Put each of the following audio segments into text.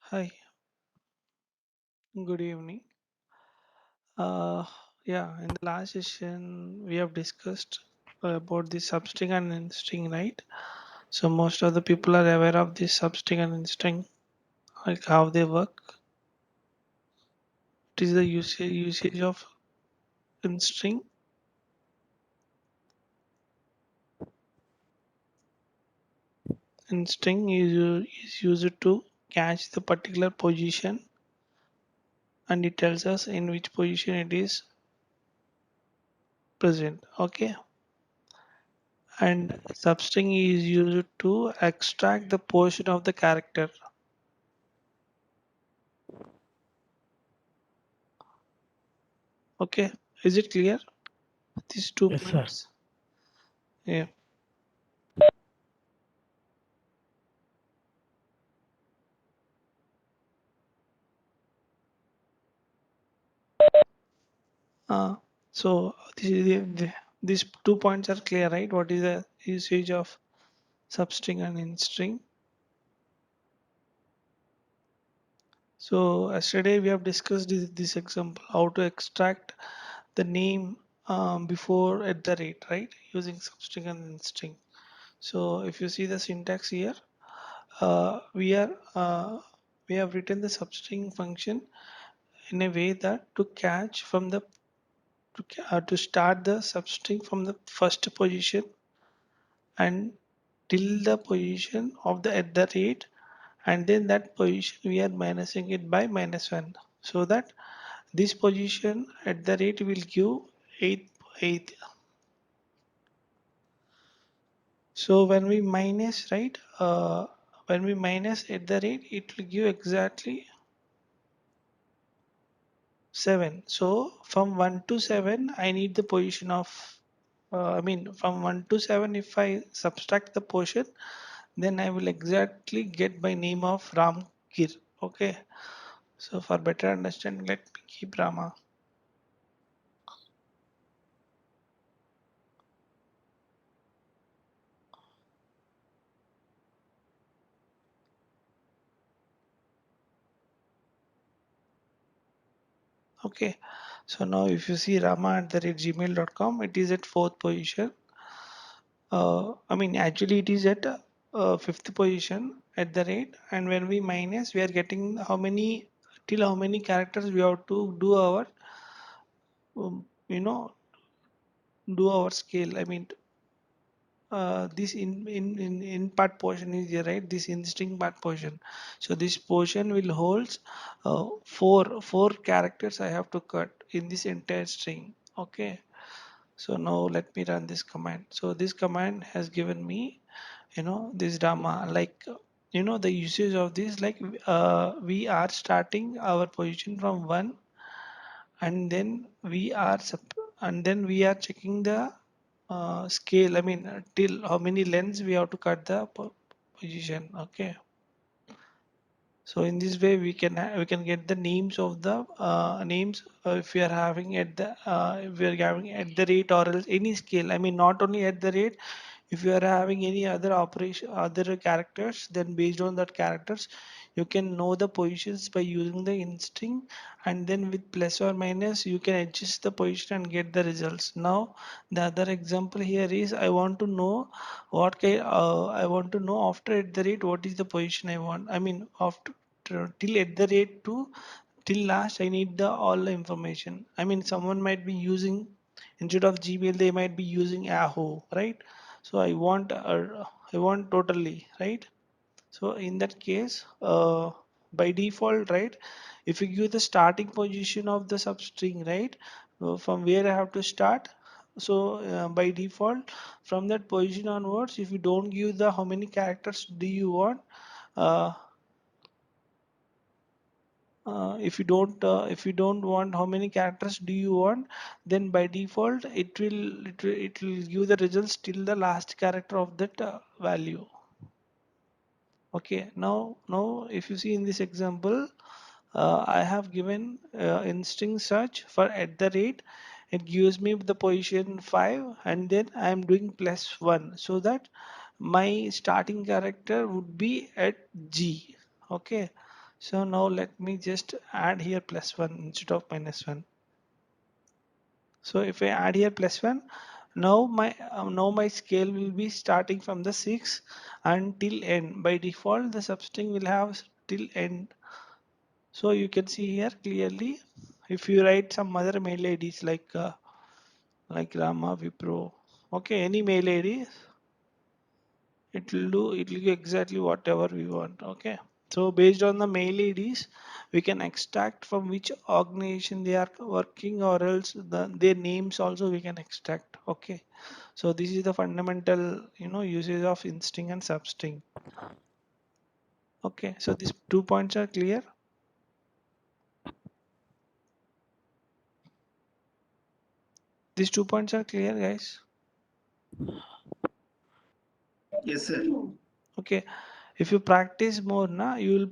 Hi, good evening. Uh, yeah, in the last session, we have discussed about the substring and instring, right? So, most of the people are aware of this substring and instring, like how they work. It is the usage of instring. Instring is used to catch the particular position and it tells us in which position it is present. Okay, and substring is used to extract the portion of the character. Okay, is it clear? These two Yes, sir. points. Yeah. Uh, so these 2 points are clear, right? What is the usage of substring and instring? So yesterday we have discussed this example, how to extract the name before at the rate, right? Using substring and instring. So if you see the syntax here, uh, we are uh, we have written the substring function in a way that to catch from the to start the substring from the first position and till the position of the at the rate, and then that position we are minusing it by -1, so that this position at the rate will give 8 8. So when we minus, right, when we minus at the rate, it will give exactly 7. So from 1 to 7 I need the position of I mean from 1 to 7, if I subtract the portion, then I will exactly get by name of Ramkir. Okay. So for better understanding, let me keep Rama. Okay. So now if you see Rama at the rate gmail.com, it is at fourth position. I mean actually it is at fifth position at the rate, and when we minus, we are getting how many till how many characters we have to do our um, you know do our scale. I mean this in part portion is here, right? This in string part portion. So this portion will holds four characters I have to cut in this entire string. Okay. So now let me run this command. So this command has given me, this drama, like, the usage of this, like, we are starting our position from 1, and then we are checking the scale. I mean, till how many lengths we have to cut the position. Okay. So in this way we can get the names of the names, if we are having at the if we are having at the rate or else any scale. I mean, not only at the rate, if you are having any other operation, other characters, then based on that characters you can know the positions by using the string, and then with plus or minus you can adjust the position and get the results. Now the other example here is, I want to know I want to know after at the rate what is the position I want. I mean, after till at the rate to till last I need the all the information. I mean, someone might be using, instead of Gmail they might be using Yahoo, right? So I want totally, right? So in that case, by default, right, if you give the starting position of the substring, right, from where I have to start. So by default, from that position onwards, if you don't give the how many characters do you want, uh, if you don't want how many characters do you want, then by default it will give the results till the last character of that value. Okay, now if you see in this example, I have given in string search for at the rate, it gives me the position 5, and then I am doing +1, so that my starting character would be at G. Okay, So now let me just add here +1 instead of -1. So if I add here +1, now my scale will be starting from the 6 until end. By default, the substring will have till end. So you can see here clearly. If you write some other mail IDs like Rama, Vipro, okay, any mail ID, it will do exactly whatever we want. Okay, so based on the mail IDs, we can extract from which organization they are working, or else their names also we can extract. Okay, so this is the fundamental usage of in-string and substring. Okay, so these 2 points are clear. These 2 points are clear, guys. Yes, sir. Okay, if you practice more, you'll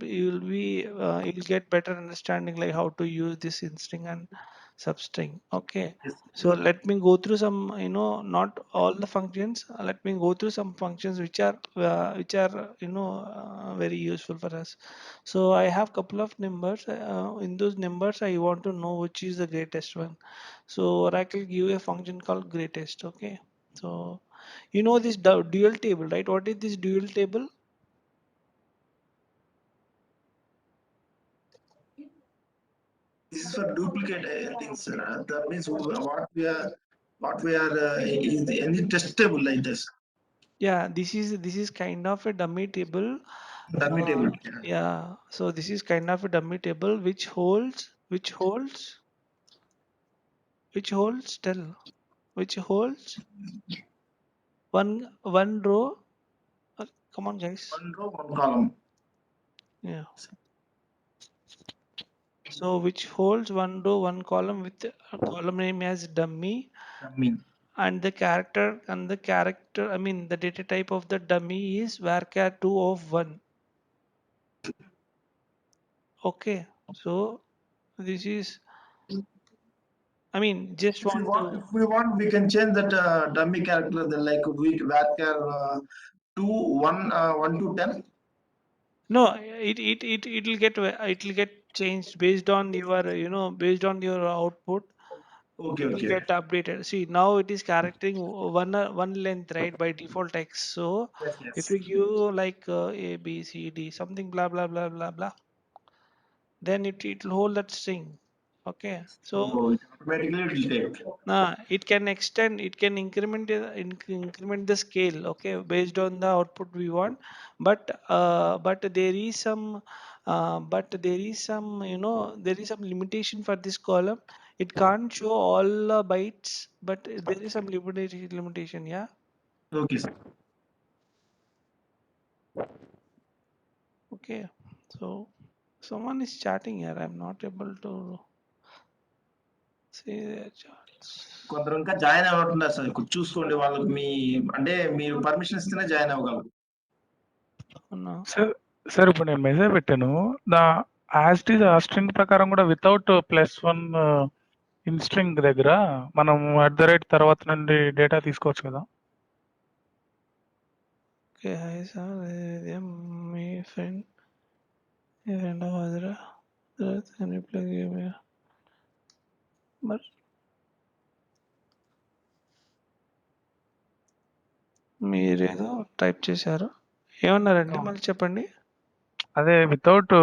get better understanding like how to use this in string and substring. Okay, Yes. so let me go through some, not all the functions. Let me go through some functions which are very useful for us. So I have couple of numbers. In those numbers, I want to know which is the greatest one. So Oracle give a function called greatest. Okay, so you know this dual table, right? What is this dual table? This is for duplicate things, sir. That means what we are is any test table like this. Yeah, this is kind of a dummy table. Dummy Uh, table. yeah, so this is kind of a dummy table which holds tell which holds one row. Come on, guys. One row, one column. Yeah. So which holds one row, one column with a column name as dummy, Dummy. and the character. I mean the data type of the dummy is varchar 2 of 1. Okay. So this is. I mean, just If you want want, to. if we want, we can change that dummy character. Then like we varchar 1 to 10. No, it'll get changed based on your output. Okay, It will okay. get updated. See, now it is charactering one length, right, by default text. So Yes, if yes. you give like A, B, C, D, something blah blah blah blah blah, then it'll hold that string. Okay, so So it automatically it will take. it can extend, it can increment the scale, okay, based on the output we want. But there is some limitation for this column. It can't show all the bytes, but there is some limitation. Yeah. Okay, sir. Okay. So someone is chatting here. I'm not able to see their charts. కొందరు ఇంకా join అవ్వట్లేదు sir. చూసుకోండి వాళ్ళకి అంటే మీరు permission ఇస్తేనే join అవ్వగలరు. Oh, no. Sir sir ఇప్పుడు నేను మెసేజ్ పెట్టాను. నా యాజ్ ఇట్ ఈజ్ ఆ స్ట్రింగ్ ప్రకారం కూడా వితౌట్ +1 ఇన్ స్ట్రింగ్ దగ్గర మనం తర్వాత నుండి డేటా తీసుకోవచ్చు కదా? Okay. Hi, sir. My friend. రెండవ అదరా రిప్లై మరి మీరేదో టైప్ చేశారు, ఏమన్నారండి అవును. మళ్ళీ చెప్పండి. అదే వితౌట్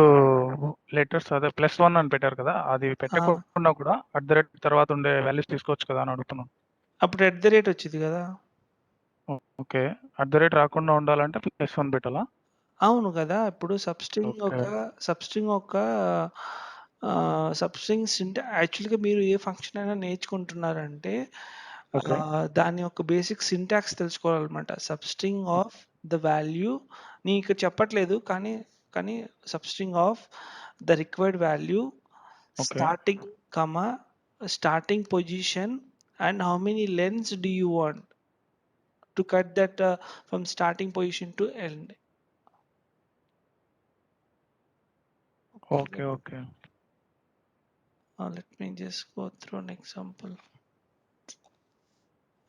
లెటర్స్ అదే +1 అని పెట్టారు కదా! అది పెట్టకుండా కూడా తర్వాత ఉండే వాల్యూస్ తీసుకోవచ్చు కదా అని అడుగుతున్నాను. అప్పుడు ఎట్ ద రేట్ వచ్చింది కదా. ఓకే. రాకుండా ఉండాలంటే +1 పెట్టాలా? అవును కదా, ఇప్పుడు సబ్స్ట్రింగ్ ఓకే. ఒక సబ్స్ట్రింగ్ ఒక సబ్స్ట్రింగ్స్ యాక్చువల్గా మీరు ఏ ఫంక్షన్ అయినా నేర్చుకుంటున్నారంటే ఓకే. దాని యొక్క బేసిక్ సింటాక్స్ తెలుసుకోవాలన్నమాట. సబ్స్ట్రింగ్ ఆఫ్ ద వాల్యూ నీ ఇక్కడ చెప్పట్లేదు, కానీ substring of the required value, okay. Starting comma, starting position, and how many lengths do you want to cut that from starting position to end. Okay, okay. Okay. let me just go through an example.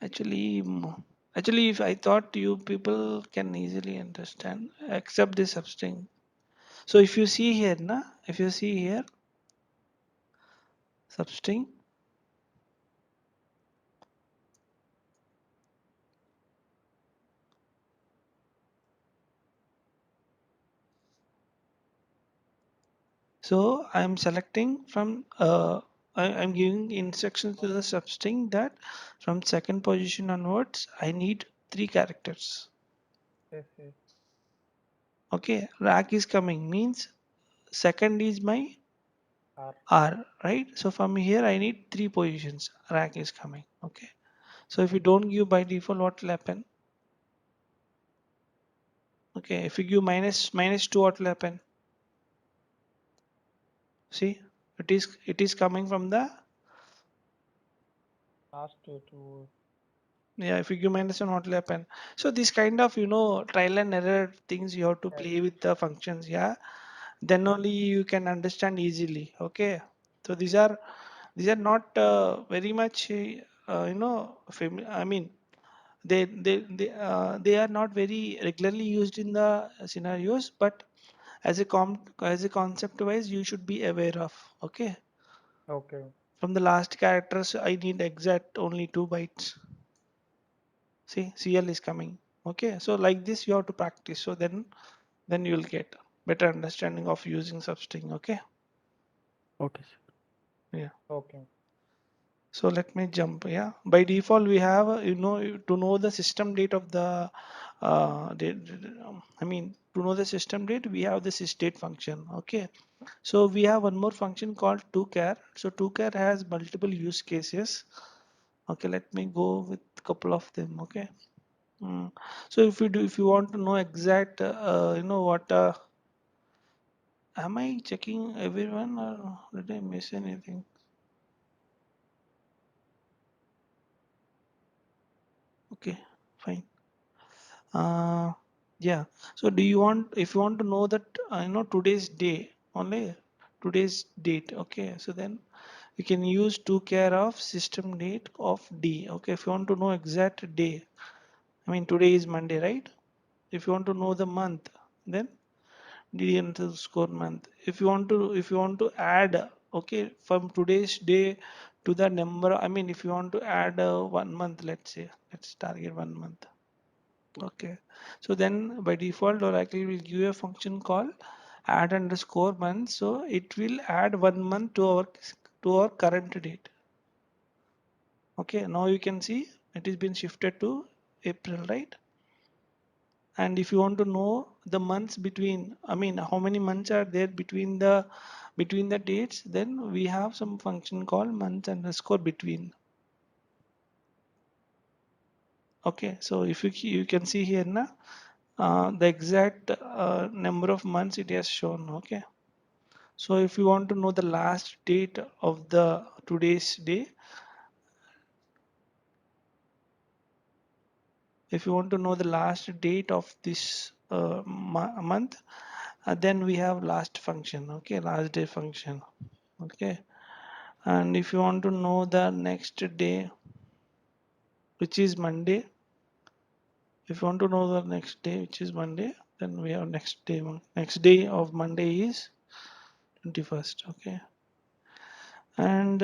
Actually, if I thought you people can easily understand, except this substring. So if you see here, if you see here, substring. So I'm selecting from I'm giving instructions to the substring that from second position onwards I need 3 characters. Yes, yes. Okay, rack is coming means second is my R. R, right? So from here I need 3 positions. Rack is coming. Okay. So if you don't give by default, what will happen? Okay, if you give minus 2, what will happen? See, it is coming from the, Last to yeah, if you give -1, what will happen? So this kind of trial and error things you have to yes. play with the functions, yeah. Then only you can understand easily. Okay. So these are not very much I mean they are not very regularly used in the scenarios, but as a concept wise you should be aware of. Okay, Okay. from the last characters I need exact only 2 bytes. See, CL is coming. Okay, so like this you have to practice, so then you will get better understanding of using substring. Okay, Okay, sir. yeah. Okay. So let me jump. Yeah, by default we have to know the system date of the I mean to know the system date we have the sysdate function. Okay, so we have one more function called toChar. So toChar has multiple use cases. Okay, let me go with couple of them. Okay. Mm. So if you want to know exact what am I checking everyone or did I miss anything? Okay, fine. Uh, yeah. So do you want, if you want to know that today's day only, today's date? Okay. So then you can use to care of system date of D. Okay. If you want to know exact day, I mean today is Monday, right? If you want to know the month, then D underscore month. If you want to add, okay, from today's day to the number. I mean, if you want to add 1 month, let's say, let's target 1 month. Okay, so then by default Oracle will give you a function called add underscore month. So it will add 1 month to our current date. Okay, now you can see it has been shifted to April, right? And if you want to know the months between, I mean how many months are there between the dates, then we have some function called months underscore between. Okay, so if you can see here now the exact number of months it has shown. Okay, so if you want to know the last date of the today's day, if you want to know the last date of this month, then we have last function. Okay, last day function. Okay, and if you want to know the next day, which is Monday, if you want to know the next day, which is Monday, then we have next day. Next day of Monday is 21st. Okay, and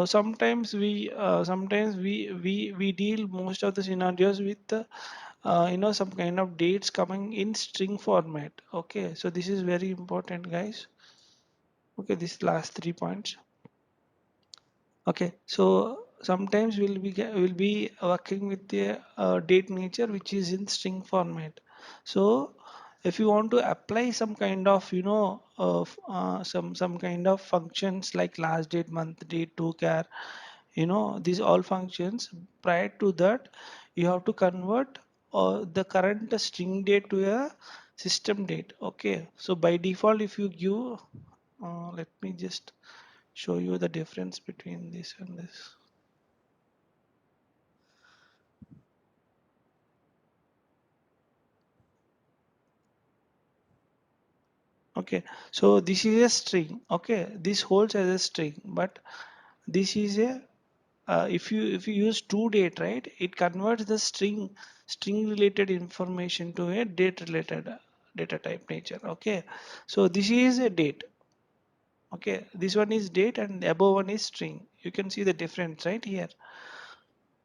sometimes we deal most of the scenarios with some kind of dates coming in string format. Okay, so this is very important, guys. Okay, this last 3 points. Okay, so sometimes we'll be working with the date nature which is in string format. So if you want to apply some kind of some kind of functions like last date, month date, to char, these all functions, prior to that you have to convert the current string date to a system date. Okay, so by default if you give let me just show you the difference between this and this. Okay, so this is a string. Okay, this holds as a string, but this is a if you use to date, right, it converts the string related information to a date related. data type nature. Okay, so this is a date. Okay, this one is date and the above one is string. You can see the difference right here.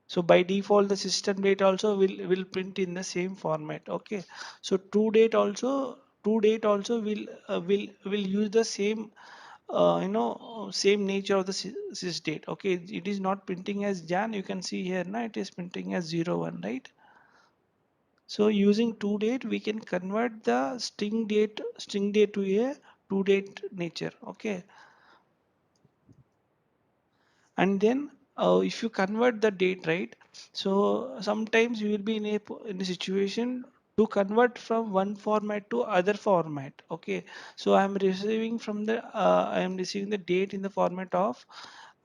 So by default, the system date also will print in the same format. Okay, so to date also will use the same same nature of the sys date. Okay, it is not printing as Jan. You can see here now it is printing as 01, right? So using to date, we can convert the string date to a to date nature. Okay, and then if you convert the date, right, so sometimes you will be in a situation to convert from one format to other format. Okay, so I am receiving the date in the format of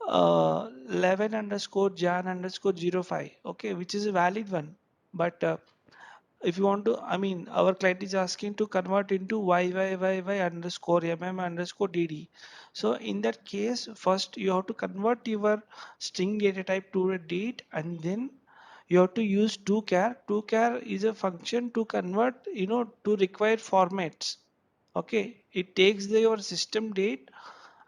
11 underscore jan underscore 05. Okay, which is a valid one, but if you want to, I mean, our client is asking to convert into y underscore underscore dd. So in that case, first you have to convert your string data type to a date, and then you have to use to char is a function to convert, to required formats. Okay, it takes your system date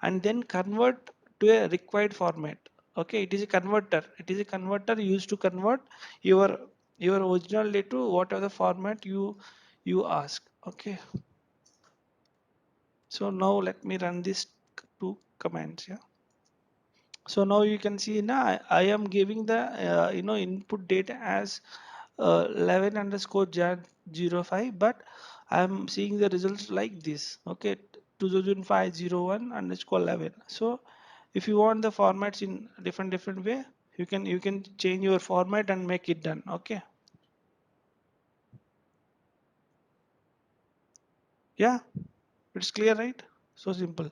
and then convert to a required format. Okay, it is a converter used to convert your your original data to whatever the format you ask. Okay, so now let me run these two commands. Yeah, so now you can see now I am giving the input data as 11 underscore jan 05, but I'm seeing the results like this. Okay, 2005 underscore 11. So if you want the formats in different way, you can change your format and make it done. Okay, yeah, it's clear, right? So simple.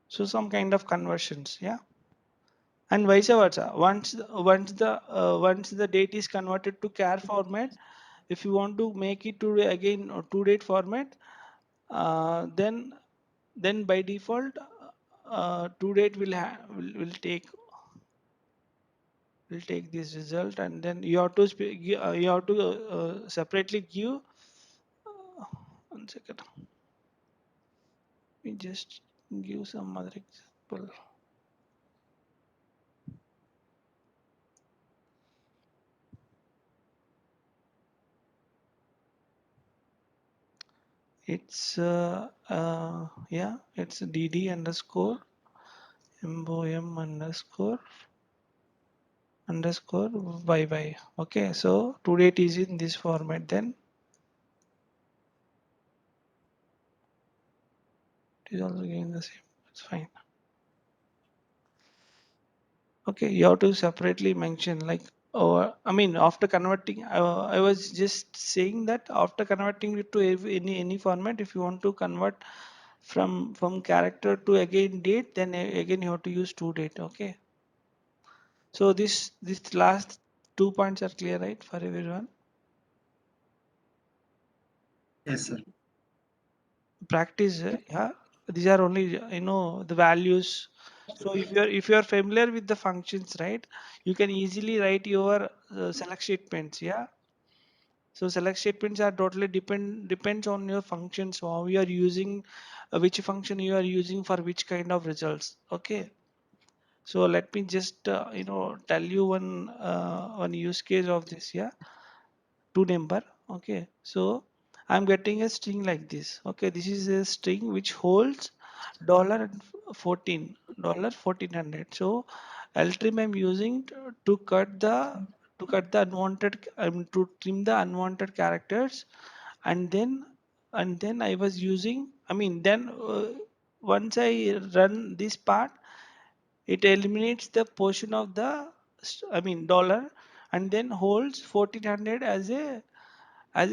So some kind of conversions, yeah, and vice versa. Once the date is converted to char format, if you want to make it to again or to date format, then by default to date will take this result, and then you have to you have to separately give. One second, we just give some other example. It's yeah, it's dd underscore mbom underscore yy. Okay, so to date is in this format, then it is also again the same. It's fine. Okay, you have to separately mention like, or I mean, after converting, I was just saying that after converting it to any format, if you want to convert from character to again date, then again you have to use to date. Okay, so this last 2 points are clear, right, for everyone? Yes, sir. Practice, yeah, these are only the values. So if you are familiar with the functions, right, you can easily write your select statements. Yeah, so select statements are totally depends on your functions, so how you are using, which function you are using for which kind of results. Okay, so let me just tell you one use case of this. Yeah, to number. Okay, so I'm getting a string like this. Okay, this is a string which holds dollar 14 dollar 1400. So ltrim I'm using to cut the unwanted, to trim the unwanted characters, and then I was using, I mean, then once I run this part, it eliminates the portion of the I mean dollar, and then holds 1400 as a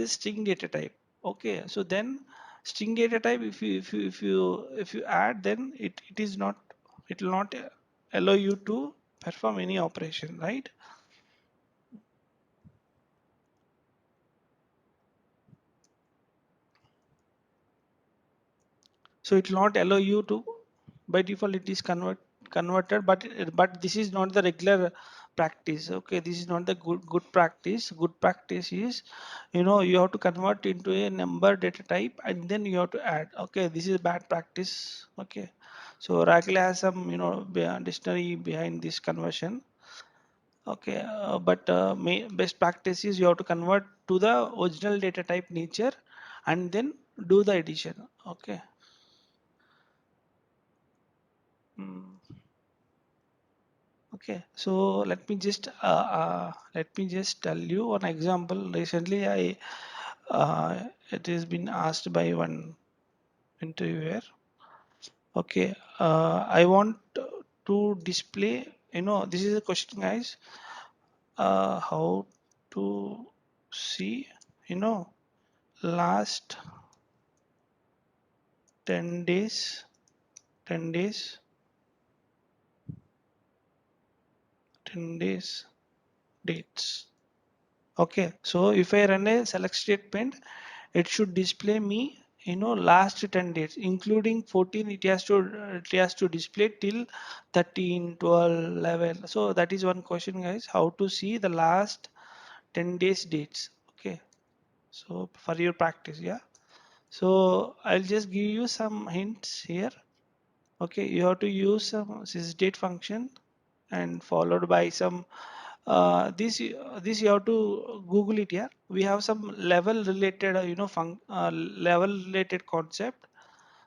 string data type. Okay, so then string data type, if you add, then it is not, it will not allow you to perform any operation, right? So it will not allow you to, by default it is converted, but this is not the regular practice. Okay, this is not the good practice. Good practice is, you have to convert into a number data type and then you have to add. Okay, this is bad practice. Okay, so Oracle has some dictionary behind this conversion. Okay, but best practice is you have to convert to the original data type nature and then do the addition. Okay. Mm. Okay, so let me just tell you one example. Recently, it has been asked by one interviewer. Okay, I want to display. This is a question, guys. How to see? You know, last 10 days, 10 days, 10 days dates. Okay, so if I run a select statement, it should display me, last 10 days, including 14. It has to display till 13, 12, 11. So that is one question, guys. How to see the last 10 days dates? Okay, so for your practice, yeah. So I'll just give you some hints here. Okay, you have to use some sysdate function and followed by some this you have to Google it here. We have some level related level related concept,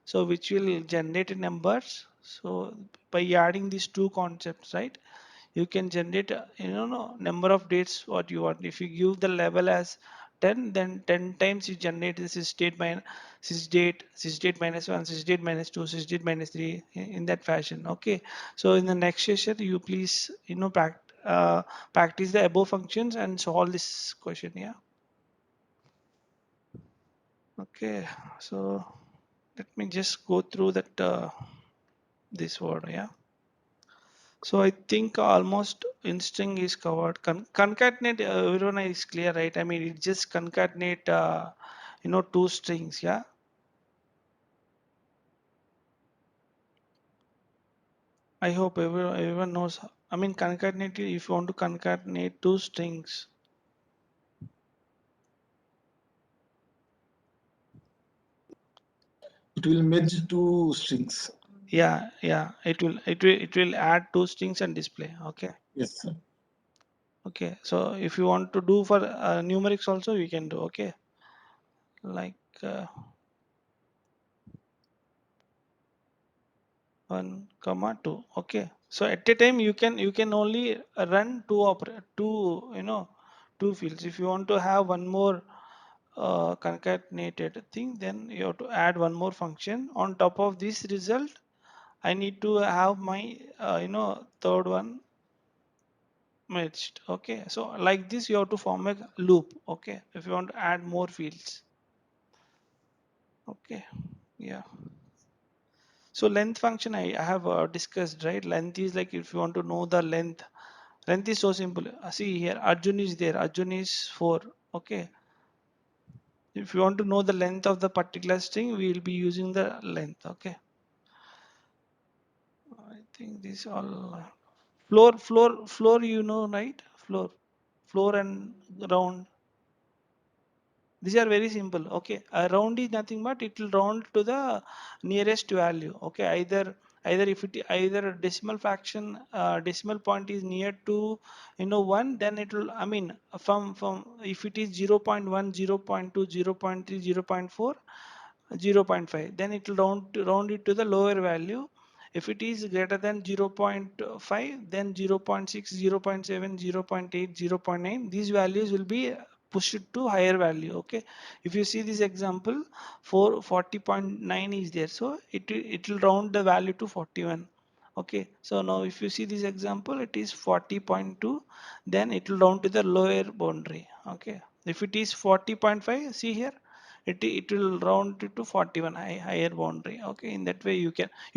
so which will generate numbers. So by adding these two concepts, right, you can generate no, number of dates what you want. If you give the level as 10, then 10 times you generate this is sys date minus 1, sys date minus 2, sys date minus 3, in that fashion. Okay, so in the next session you please practice the above functions and solve this question. Yeah. Okay, so let me just go through that this word. Yeah. So I think almost instinct is covered. Concatenate, everyone is clear, right? I mean, it just concatenate, two strings. Yeah. I hope everyone knows. I mean, concatenate. If you want to concatenate two strings, It will merge two strings. yeah, it will add two strings and display. Okay. Yes, sir. Okay. So if you want to do for numerics also, you can do. Okay. Like. 1 comma 2. Okay, so at a time you can only run two, two fields. If you want to have one more concatenated thing, then you have to add one more function on top of this result. I need to have my third one merged. Okay, so like this you have to form a loop. Okay, if you want to add more fields. Okay, yeah. So length function I have discussed, right? Length is like if you want to know the length. Length is so simple. See here, Arjun is there. Arjun is 4. Okay. If you want to know the length of the particular string, we will be using the length. Okay. I think this all floor. You know, right? Floor and round. These are very simple. Okay, a round is nothing but it will round to the nearest value. Okay, either if it either decimal fraction decimal point is near to 1, then it will, I mean, from if it is 0.1, 0.2, 0.3, 0.4, 0.5, then it will round it to the lower value. If it is greater than 0.5, then 0.6, 0.7, 0.8, 0.9, these values will be pushed to higher value. Okay, if you see this example, 40.9 is there, so it will round the value to 41. Okay, so now if you see this example, it is 40.2, then it will round to the lower boundary. Okay, if it is 40.5, see here, it will round to 41, higher boundary. Okay, in that way you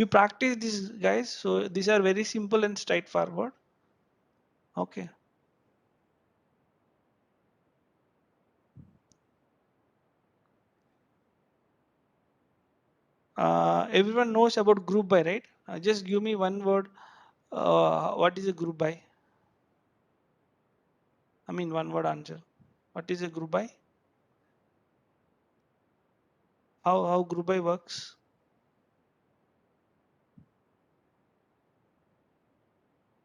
practice this, guys. So these are very simple and straightforward. Okay. Everyone knows about group by, right? Just give me one word. What is a group by? I mean, one word answer. What is a group by? How group by works?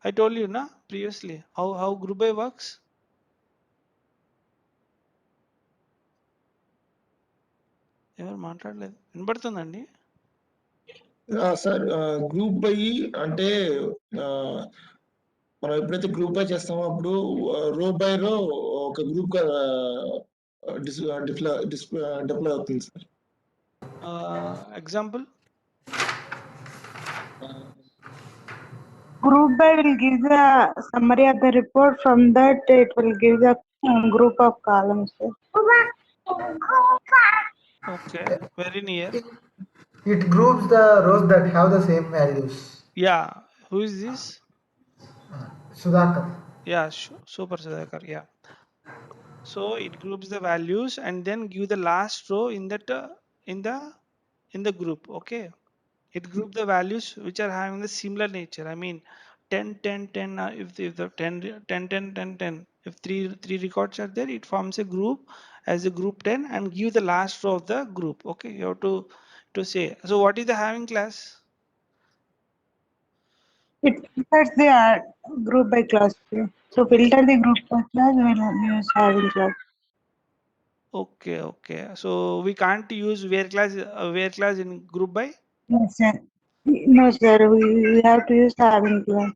I told you na previously how group by works. ఎవరు మాట్లాడలేదు వినబడుతుందండి. Sir group by అంటే మనం ఎప్పుడైతే group by చేస్తామో అప్పుడు రో by rho ఒక గ్రూప్ గా డిప్లాయ్ అవుతుంది sir. Example Group by will give the summary of the report. From that, it will give the group of columns. Okay very near. It, it groups the rows that have the same values. Yeah who is this? Sudhakar. Yeah super Sudhakar. Yeah so it groups the values and then give the last row in that in the in the group. Okay, it group the values which are having the similar nature. I mean 10 10 10 if the 10 10 10 10 10 if three records are there, it forms a group as a group 10 and give the last row of the group. Okay, you have to say. So what is the having class? It filters the group by class. So filter the group by class, we will use having class. Okay, okay, so we can't use where class in group by. Yes, sir. No, sir. We have to use having class.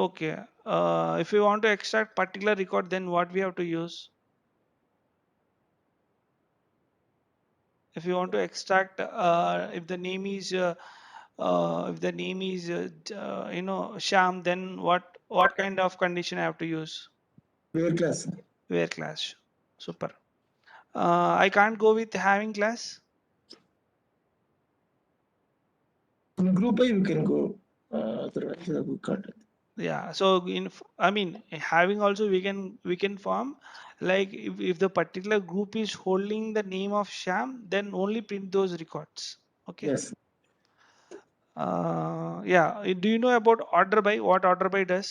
Okay, if we want to extract particular record, then what we have to use? If you want to extract if the name is Sham, then what kind of condition I have to use? Where class Where class. Super. I can't go with having class. in group by you can go otherwise we can't. Yeah, so I mean having also we can form like if the particular group is holding the name of Sham, then only print those records. Okay. Yes. Yeah, do you know about order by? What order by does?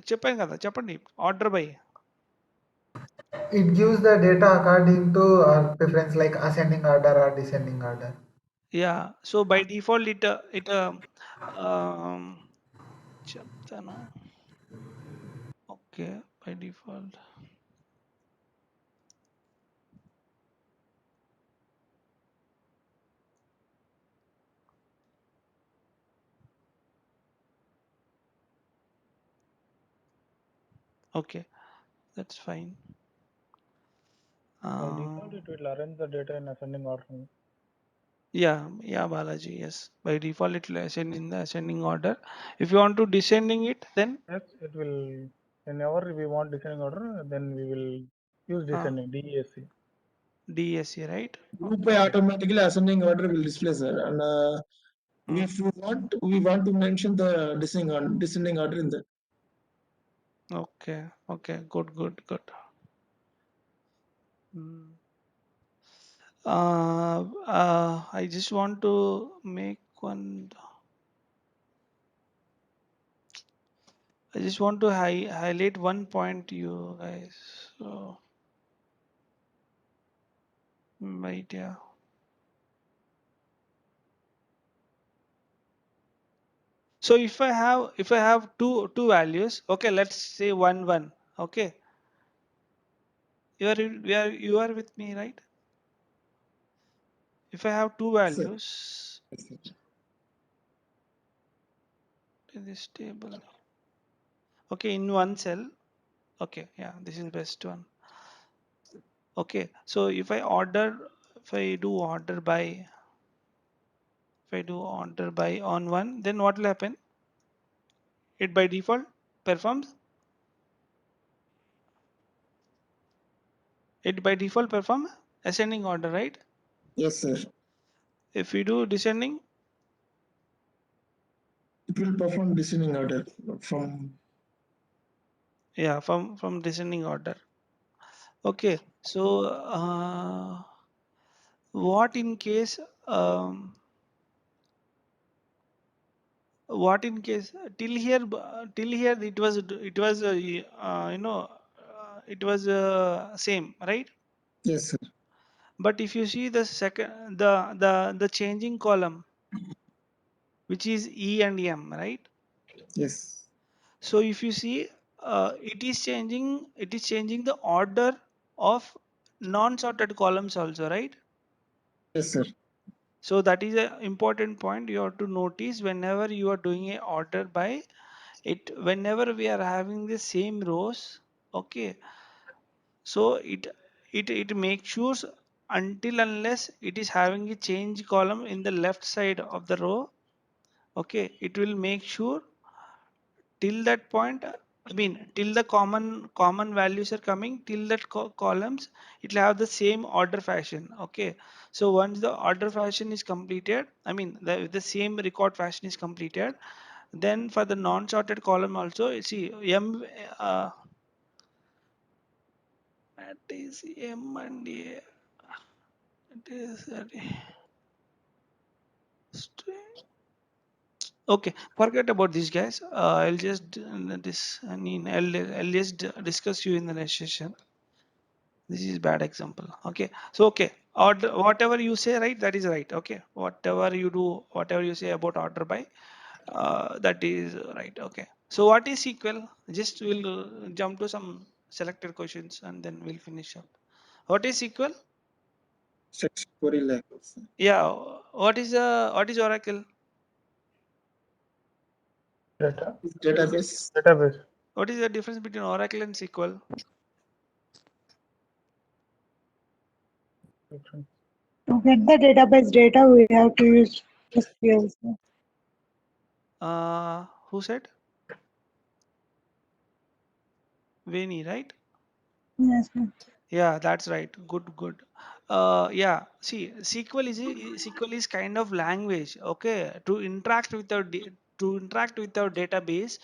చెప్పాను కదా, చెప్పండి. Order by. It gives the data according to our preference, like ascending order or descending order. Yeah so by default it చెప్తాను. Okay, by default okay, that's fine. By default, it will arrange the data in ascending order. Yeah, Balaji, yes, by default it will ascend in the ascending order. If you want to descending it, then Yes, it will. Whenever we want descending order, then we will use descending DESC. DSC, right? Group by automatically ascending order will display, sir. And if we want to mention the descending order in the. Okay, okay, good. Hmm. I just want to make one. I just want to highlight one point to you guys. So, right, yeah. So if I have two values, okay, let's say 1 1. Okay, you are with me, right? If I have two Sir. values in this table, okay, in one cell, okay, yeah, this is best one. Okay, so if I do order by on one, then what will happen? It by default performs. It by default perform ascending order, right? Yes, sir. If we do descending, It will perform descending order from. yeah, from descending order. Okay, so what in case What in case till here it was same, right? Yes, sir. But if you see the second the changing column, which is E and M, right? Yes. So if you see, it is changing the order of non-sorted columns also, right? Yes, sir. So that is an important point you have to notice whenever you are doing a order by it. Whenever we are having the same rows, okay. So it makes sure until unless it is having a change column in the left side of the row, okay, it will make sure till that point, I mean till the common values are coming till that columns, it will have the same order fashion, okay. So once the order fashion is completed, I mean the same record fashion is completed, then for the non-sorted column also you see m uh, that is m and a, it is string. Okay, forget about these guys. I'll just I mean, I'll just discuss you in the next session. This is bad example. Okay, so okay, order whatever you say, right? That is right. Okay, whatever you do, whatever you say about order by, that is right. Okay. So what is SQL? Just we'll jump to some selected questions and then we'll finish up. What is SQL? Section query language. Yeah. What is Oracle? Data. Database. Database. What is the difference between Oracle and SQL? To get the database data, we have to use SQL. Sir. Who said? Veni, right? Yes, sir. Yeah, that's right. Good, good. Yeah. See, SQL is kind of language, okay, to interact with to interact with our database,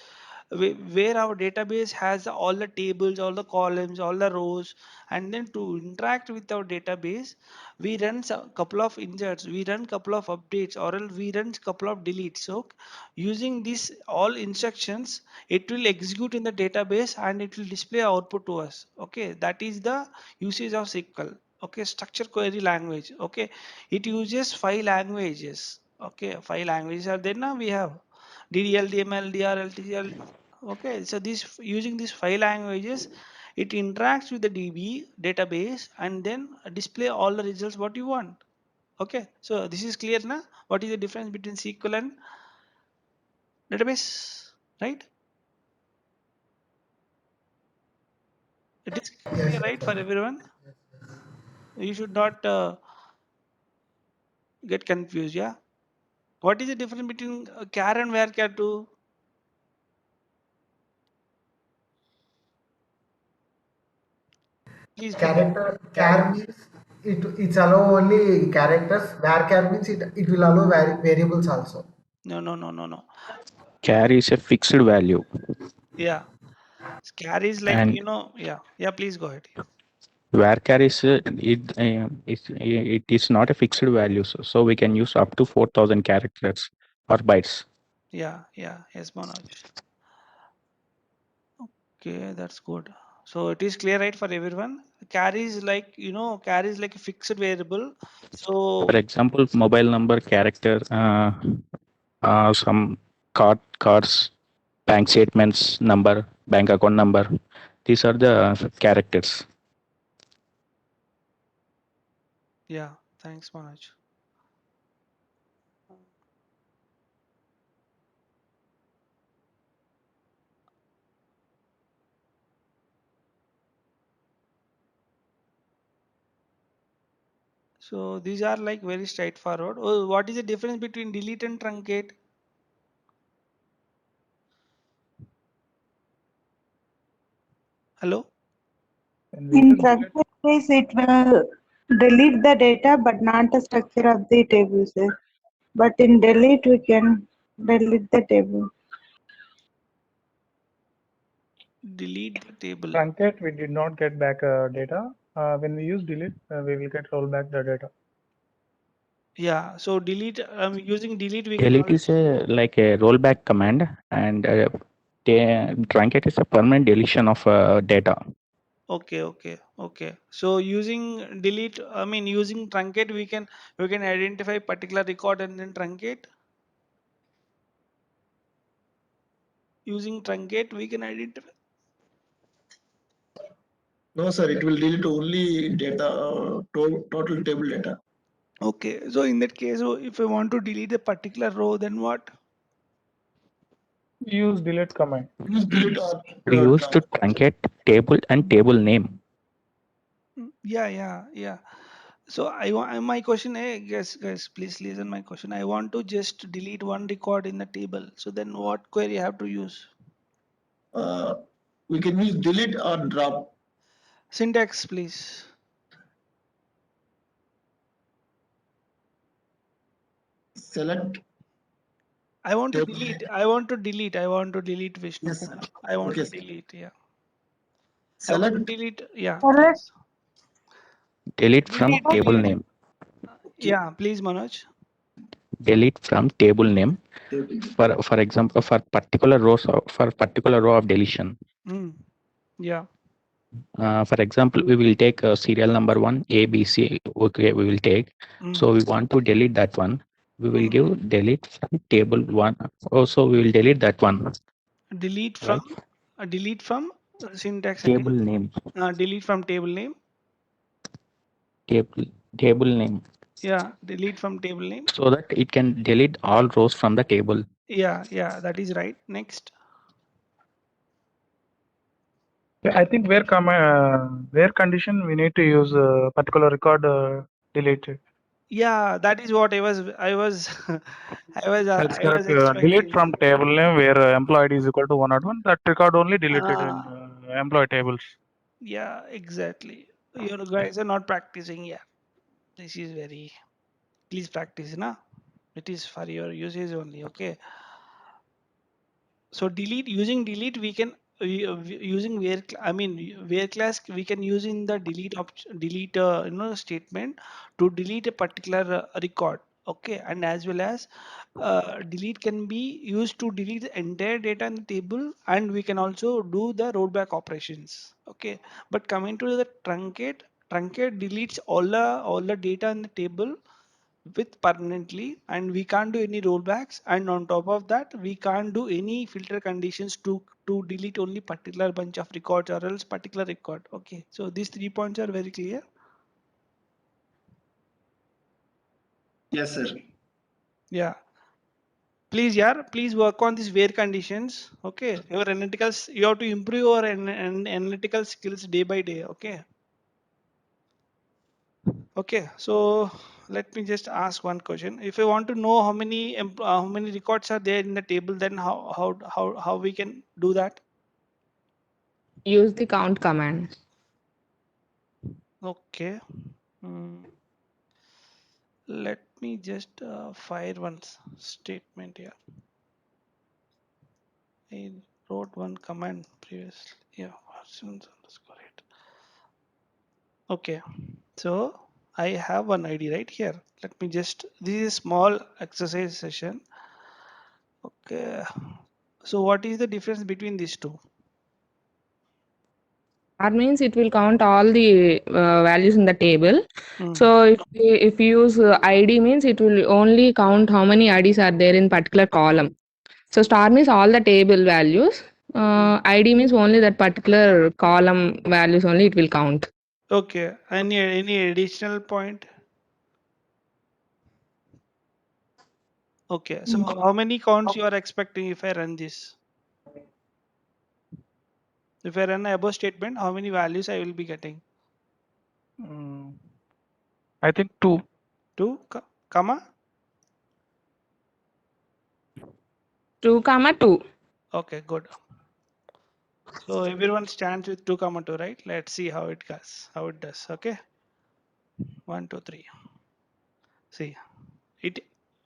where our database has all the tables, all the columns, all the rows, and then to interact with our database, we run a couple of inserts, we run couple of updates, or else we run couple of deletes. So, using these all instructions, it will execute in the database and it will display output to us. Okay, that is the usage of SQL. Okay, structure query language. Okay, it uses five languages. Okay, five languages are there. Now we have DDL, DML, DRL, TCL. Okay, so this using these five languages, it interacts with the DB database and then display all the results what you want. Okay, so this is clear now. What is the difference between SQL and database? Right? It is Yes, clear, right, for everyone? You should not get confused. Yeah. What is the difference between char and varchar too? Please speak up. character char means it's allow only characters. Where char means it will allow variables also. No, no, no, no, no. Char is a fixed value, Yeah. Char is like, and yeah. Yeah, please go ahead. varchar is it is not a fixed value, so we can use up to 4,000 characters or bytes. Yeah, yeah. Yes, Manoj. Okay, that's good. So it is clear, right, for everyone. Char is like, char is like a fixed variable. For So example, mobile number, character, some cards, bank statements number, bank account number. These are the characters. yeah, thanks, Manoj. So these are like very straightforward. Oh, what is the difference between delete and truncate? Hello? And we In use delete. structure case, it will delete the data but not the structure of the table, sir. But in delete, we can delete the table. Delete the table. Truncate, we did not get back data. When we use delete, we will get roll back the data. Yeah. So delete. Using delete, we can Delete also. is like a rollback command, and truncate is a permanent deletion of data. Okay, okay, okay. So using delete, using truncate, we can identify particular record and then truncate. Using truncate, we can identify. No, sir, it will delete only data, total table data. Okay. So in that case, so if I want to delete a particular row, then what? Use delete command. Use delete or We use to truncate table and table name. Yeah, yeah, yeah. So I want my question. Guys, please listen. My question. I want to just delete one record in the table. So then, what query I have to use? we can use delete or drop. Syntax, please. Select I want to table. delete. I want to delete. I want to delete Vishnu. Yes, sir. I want Okay, to sir. delete. Yeah. I want to Select delete. Yeah, Select please. Delete from Delete, table delete. name. Yeah, please, Manoj. Delete from table name. table. For example, for particular row of deletion. Mm. Yeah. For example, we will take serial number 1 A B C. Okay, we will take. Mm. So we want to delete that one. We will Mm. give delete from table 1. Also, we will delete that one. Delete from. Right? Delete from syntax Table again. name. Delete from table name. Table table name. Yeah. Delete from table name. So that it can delete all rows from the table. Yeah. Yeah. That is right. Next. I think where condition we need to use a particular record deleted. Yeah. That is what I was. That's I was correct. Delete expecting. from table name where employee ID is equal to 101. That record only deleted in Ah. employee tables. Yeah. Exactly. You guys are not practicing. Yeah. This is very. Please practice, na. It is for your usage only. Okay. So delete, using delete we can using where class we can use in the delete option, delete statement to delete a particular record. Okay, and as well as delete can be used to delete the entire data in the table, and we can also do the rollback operations. Okay, but coming to the truncate deletes all the data in the table with permanently, and we can't do any rollbacks, and on top of that we can't do any filter conditions to delete only particular bunch of records or else particular record. Okay, so these 3 points are very clear. Yes, sir. Yeah, please, yeah, please work on these where conditions. Okay, your analytical, you have to improve your analytical skills day by day. Okay. Okay, so let me just ask one question. If I want to know how many records are there in the table, then how we can do that? Use the count command. Okay. Mm, let me just fire one statement here. I wrote one command previously. Yeah, versions underscore it. Okay. So I have one ID right here. Let me just. This is a small exercise session. Okay. So what is the difference between these two? That means it will count all the values in the table. Mm. So if you use ID means it will only count how many IDs are there in particular column. So star means all the table values. ID means only that particular column values only it will count. Okay. Any additional point? Okay. So how many counts you are expecting if I run this? If I run a above statement, how many values I will be getting? I think 2. Two, comma. 2 comma 2. Okay, good. So everyone stands with 2 comma 2, right? Let's see how it goes. How it does. Okay. 1, 2, 3. See it.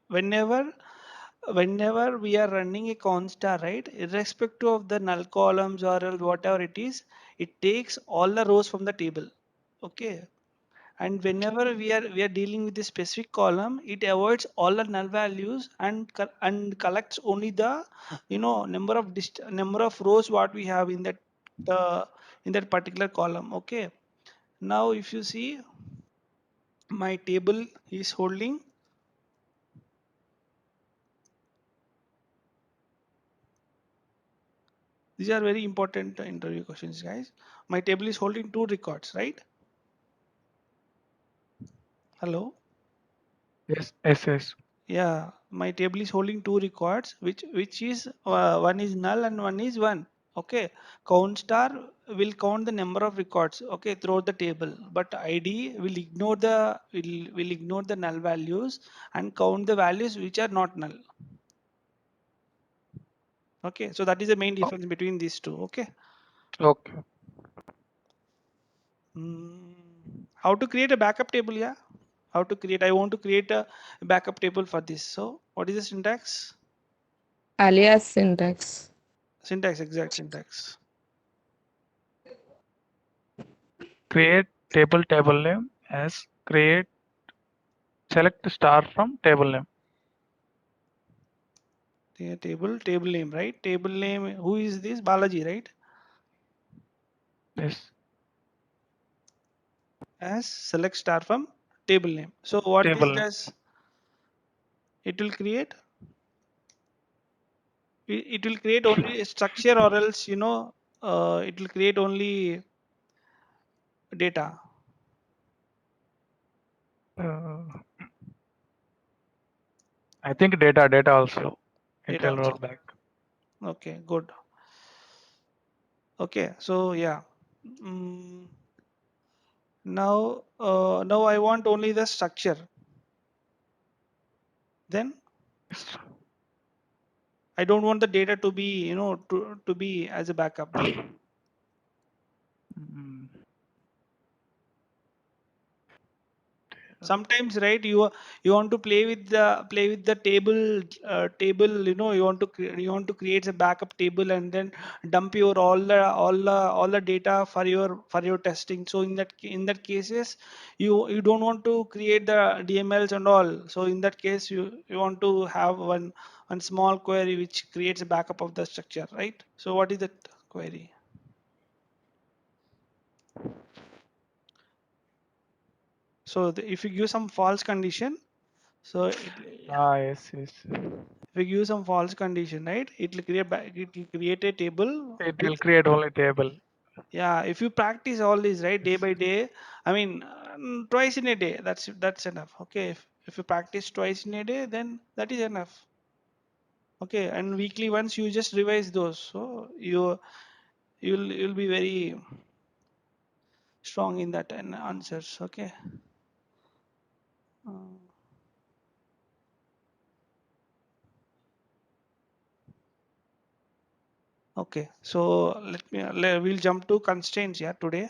Whenever we are running a constar, right, irrespective of the null columns or else whatever it is, it takes all the rows from the table. Okay. and whenever we are dealing with a specific column, it avoids all the null values and collects only the number of rows what we have uh, in that particular column. Okay, now if you see my table is holding, these are very important interview questions, guys. My table is holding 2 records, right? Hello. Yes. Yeah, my table is holding 2 records, which is one is null and one is 1. Okay, count star will count the number of records, okay, throughout the table, but id will ignore the null values and count the values which are not null. Okay, so that is the main difference between these two. Okay. Okay. How to create a backup table? Yeah, how to create? I want to create a backup table for this. So what is the syntax? Alias syntax. Exact syntax. Create table name as create select star from table name. Yeah, table name, right? Table name. Who is this? Balaji, right? Yes. As select star from table name. So what this Table name. does? It will create. It will create only a structure, or else it will create only data. Uh, I think data also. It Data will roll also. back. Okay, good. Okay, so yeah. Now I want only the structure. Then I don't want the data to be to be as a backup. Mm. Sometimes, right, you want to play with the table, you want to create a backup table and then dump your all the data for your testing. So in that cases, you don't want to create the DMLs and all. So in that case, you want to have one small query which creates a backup of the structure, right? So what is that query? So if you give some false condition, so Yes. if you give some false condition, right, it will create a table It with, will create only table. yeah, if you practice all this, right, day by day, I mean, twice in a day, that's enough. Okay, if you practice twice in a day, then that is enough. Okay, and weekly once you just revise those, so you'll be very strong in that and answers. Okay. Uh, okay, so we'll jump to constraints, yeah, today.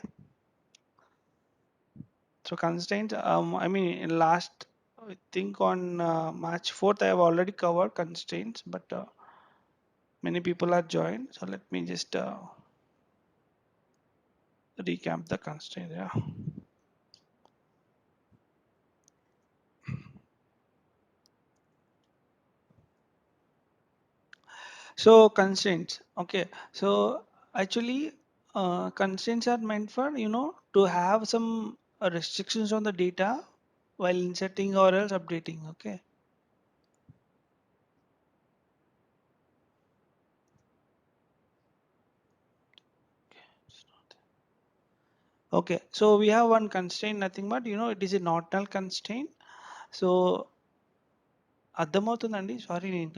So constraints, I mean, in last, I think on March 4th, I have already covered constraints, but many people are joined. So let me just recap the constraint. Yeah. So constraints. Okay. So actually, constraints are meant for to have some restrictions on the data while inserting or else updating. Okay. Okay. So we have one constraint, nothing but it is a not null constraint. So అర్థమవుతుందండి? Sorry నేను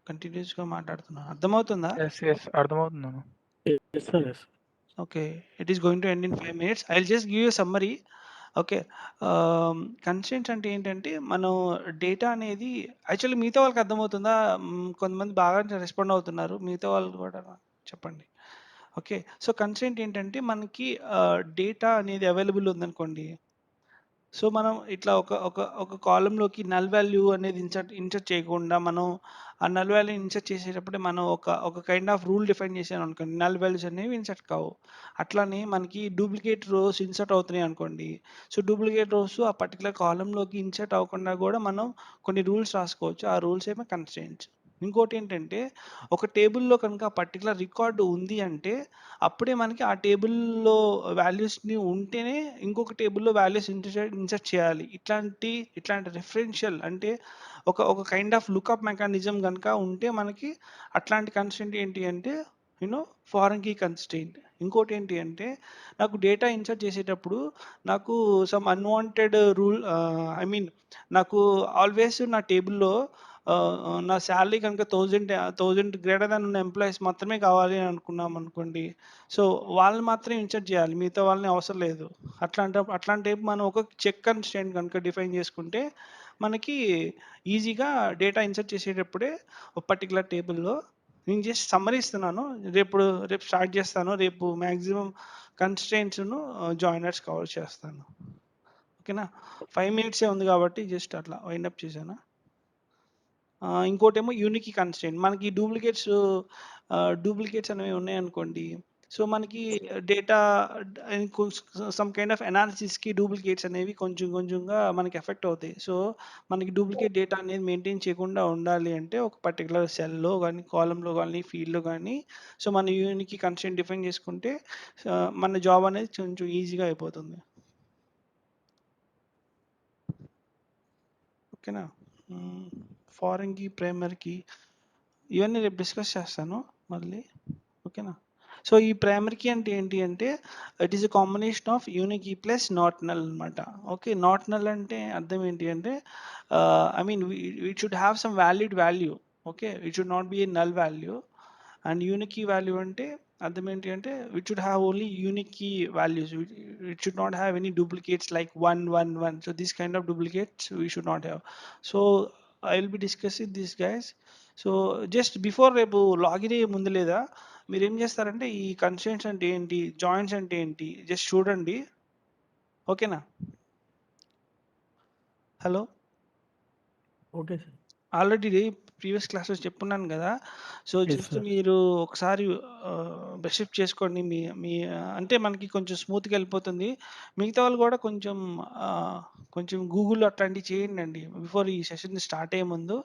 కంటిన్యూస్‌గా మాట్లాడుతున్నా. అర్థమవుతుందా? Yes. అర్థమవుతుందన్న. Yes, sir. Yes. Okay. It is going to end in 5 minutes. I'll just give you a summary. Okay. Constraints అంటే ఏంటంటే, మనం data అనేది actually మిగతా వాళ్ళకి అర్థమవుతుందా? కొంతమంది బాగా రెస్పాండ్ అవుతున్నారు. మిగతా వాళ్ళు కూడా చెప్పండి. ఓకే. సో కన్స్ట్రెయింట్ ఏంటంటే, మనకి డేటా అనేది అవైలబుల్ ఉందనుకోండి. సో మనం ఇట్లా ఒక కాలంలోకి నల్ వాల్యూ అనేది ఇన్సర్ట్ చేయకుండా మనం ఆ నల్ వాల్యూ ఇన్సర్ట్ చేసేటప్పుడే మనం ఒక కైండ్ ఆఫ్ రూల్ డిఫైన్ చేసాను అనుకోండి, నల్ వాల్యూస్ అనేవి ఇన్సర్ట్ కావు. అట్లానే మనకి డూప్లికేట్ రోస్ ఇన్సర్ట్ అవుతున్నాయి అనుకోండి, సో డూప్లికేట్ రోస్ ఆ పర్టికులర్ కాలంలోకి ఇన్సర్ట్ అవ్వకుండా కూడా మనం కొన్ని రూల్స్ రాసుకోవచ్చు. ఆ రూల్స్ ఏమో కన్స్ట్రెయింట్స్. ఇంకోటి ఏంటంటే, ఒక టేబుల్లో కనుక పర్టికులర్ రికార్డు ఉంది అంటే అప్పుడే మనకి ఆ టేబుల్లో వాల్యూస్ని ఉంటేనే ఇంకొక టేబుల్లో వాల్యూస్ ఇన్సర్ట్ చేయాలి. ఇట్లాంటి రిఫరెన్షియల్ అంటే ఒక కైండ్ ఆఫ్ లుకప్ మెకానిజం కనుక ఉంటే మనకి అట్లాంటి కన్స్టెంట్ ఏంటి అంటే ఫారెన్ కీ కన్స్టెంట్. ఇంకోటి ఏంటి అంటే, నాకు డేటా ఇన్సర్ట్ చేసేటప్పుడు నాకు some unwanted rule, I mean నాకు ఆల్వేస్ నా టేబుల్లో నా శాలరీ కనుక 1000 గ్రేటర్ దాన్ ఉన్న ఎంప్లాయీస్ మాత్రమే కావాలి అని అనుకున్నాం అనుకోండి, సో వాళ్ళని మాత్రమే ఇన్సర్ట్ చేయాలి, మిగతా వాళ్ళని అవసరం లేదు. అట్లాంటి మనం ఒక చెక్ కన్స్టెంట్ కనుక డిఫైన్ చేసుకుంటే మనకి ఈజీగా డేటా ఇన్సర్ట్ చేసేటప్పుడే ఒక పర్టికులర్ టేబుల్లో, నేను జస్ట్ సమ్మరీ ఇస్తున్నాను, రేపు స్టార్ట్ చేస్తాను, రేపు మ్యాక్సిమం కన్స్టెంట్స్ను జాయినర్స్ కవర్ చేస్తాను. ఓకేనా, 5 మినిట్సే ఉంది కాబట్టి జస్ట్ అట్లా వైండప్ చేశాను. ఇంకోటేమో యూనిక్ కన్స్టెంట్. మనకి డూప్లికేట్స్ అనేవి ఉన్నాయనుకోండి, సో మనకి డేటా సమ్ కైండ్ ఆఫ్ అనాలిసిస్కి డూప్లికేట్స్ అనేవి కొంచెంగా మనకి ఎఫెక్ట్ అవుతాయి. సో మనకి డూప్లికేట్ డేటా అనేది మెయింటైన్ చేయకుండా ఉండాలి అంటే ఒక పర్టికులర్ సెల్లో కానీ, కాలంలో కానీ, ఫీల్డ్లో కానీ, సో మన యూనిక్ కన్స్టెంట్ డిఫైన్ చేసుకుంటే మన జాబ్ అనేది కొంచెం ఈజీగా అయిపోతుంది. ఓకేనా, ఫారెన్కి, ప్రైమర్కి ఇవన్నీ రేపు డిస్కస్ చేస్తాను మళ్ళీ. ఓకేనా, సో ఈ ప్రైమరీ కీ అంటే ఏంటి అంటే, it is a combination of unique key plus not null అనమాట. ఓకే, నాట్ నల్ అంటే అర్థం ఏంటి అంటే, I mean it should have some valid value. Okay, it should not be a null value. And unique key value అంటే అర్థం ఏంటి అంటే, it should have only unique key values. It should not have any duplicates like 1 1 1. So this kind of duplicates we should not have. So I will be discussing this guys. So just before రేపు login అయ్యే ముందు లేదా మీరు ఏం చేస్తారంటే, ఈ constraints అంటే ఏంటి, జాయింట్స్ అంటే ఏంటి జస్ట్ చూడండి. ఓకేనా, hello, okay sir. Already previous classes చెప్పున్నాను కదా. So Yes, just sir. మీరు ఒకసారి బ్రషప్ చేసుకోండి. మీ మీ అంటే మనకి కొంచెం స్మూత్గా వెళ్ళిపోతుంది. మిగతా వాళ్ళు కూడా కొంచెం గూగుల్ అట్లాంటివి చేయండి బిఫోర్ ఈ సెషన్ స్టార్ట్ అయ్యే ముందు.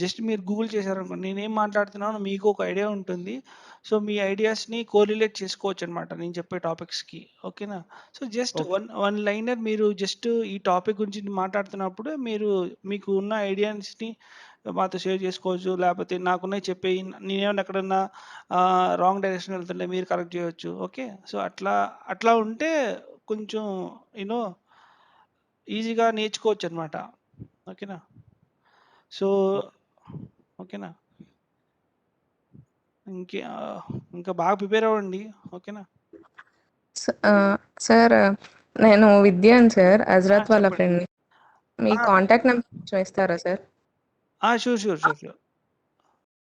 జస్ట్ మీరు గూగుల్ చేశారనుకోండి, నేనేం మాట్లాడుతున్నానో మీకు ఒక ఐడియా ఉంటుంది. సో మీ ఐడియాస్ని కోరిలేట్ చేసుకోవచ్చు అనమాట నేను చెప్పే టాపిక్స్కి. ఓకేనా, so just Okay. One liner మీరు జస్ట్ ఈ టాపిక్ గురించి మాట్లాడుతున్నప్పుడు మీకు ఉన్న ఐడియాస్ని మాతో షేర్ చేసుకోవచ్చు. లేకపోతే నాకున్నవి చెప్పేయి, నేనేమన్నా ఎక్కడన్నా రాంగ్ డైరెక్షన్ వెళ్తుంటే మీరు కరెక్ట్ చేయవచ్చు. ఓకే, సో అట్లా ఉంటే కొంచెం యూనో ఈజీగా నేర్చుకోవచ్చు అనమాట. ఓకేనా, సో ఓకేనా, ఇంకే ఇంకా బాగా ప్రిపేర్ అవ్వండి. ఓకేనా, సార్ నేను విద్యాన్ సార్, హజరత్ వాళ్ళ చెప్పండి. ఫ్రెండ్ని. మీ కాంటాక్ట్ నెంబర్ కొంచెం ఇస్తారా సార్? షూర్.